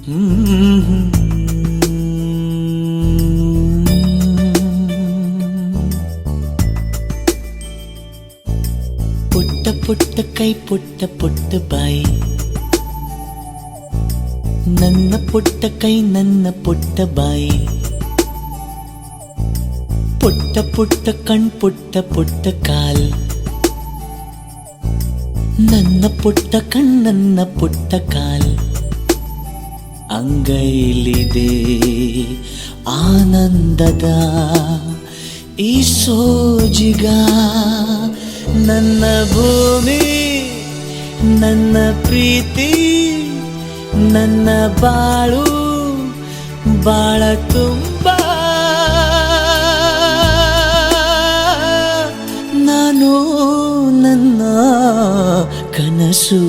ಪುಟ್ಟ ಪುಟ್ಟ ಕೈ ಪುಟ್ಟ ಪುಟ್ಟ ಬಾಯಿ, ನನ್ನ ಪುಟ್ಟ ಕೈ ನನ್ನ ಪುಟ್ಟ ಬಾಯಿ, ಪುಟ್ಟ ಪುಟ್ಟ ಕಣ್ ಪುಟ್ಟ ಪುಟ್ಟ ಕಾಲ್, ನನ್ನ ಪುಟ್ಟ ಕಣ್ ನನ್ನ ಪುಟ್ಟ ಕಾಲ್, ಅಂಗೈಲಿದೆ ಆನಂದದ ಈ ಸೋಜಿಗ, ನನ್ನ ಭೂಮಿ ನನ್ನ ಪ್ರೀತಿ ನನ್ನ ಬಾಳು ಬಾಳ ತುಂಬ, ನಾನು ನನ್ನ ಕನಸು.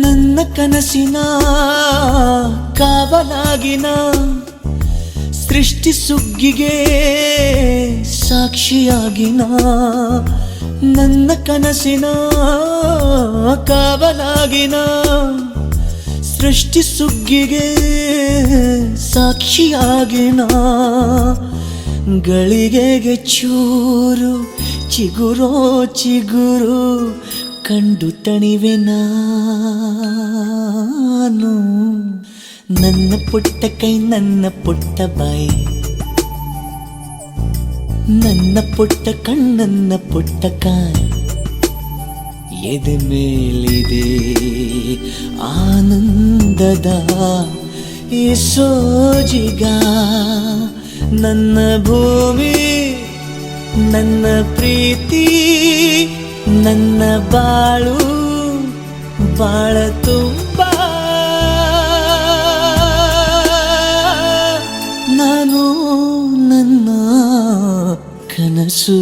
ನನ್ನ ಕನಸಿನ ಕಾವಲಾಗಿನ ಸೃಷ್ಟಿ ಸುಗ್ಗಿಗೆ ಸಾಕ್ಷಿಯಾಗಿನ, ನನ್ನ ಕನಸಿನ ಕಾವಲಾಗಿನ ಸೃಷ್ಟಿ ಸುಗ್ಗಿಗೆ ಸಾಕ್ಷಿಯಾಗಿನ, ಗಳಿಗೆಗೆ ಚೂರು ಚಿಗುರೋ ಚಿಗುರು ಕಂಡು ತಣಿವೆ ನಾನು, ನನ್ನ ಪುಟ್ಟ ಕೈ ನನ್ನ ಪುಟ್ಟ ಬಾಯಿ, ನನ್ನ ಪುಟ್ಟ ಕಣ್ಣನ್ನ ಪುಟ್ಟ ಕಾಲ್, ಎದೆ ಮೇಲಿದೆ ಆನಂದದ ಈ ಸೋಜಿಗ, ನನ್ನ ಭೂಮಿ ನನ್ನ ಪ್ರೀತಿ ನನ್ನ ಬಾಳು ಬಾಳ ತುಂಬ, ನಾನು ನನ್ನ ಕನಸು.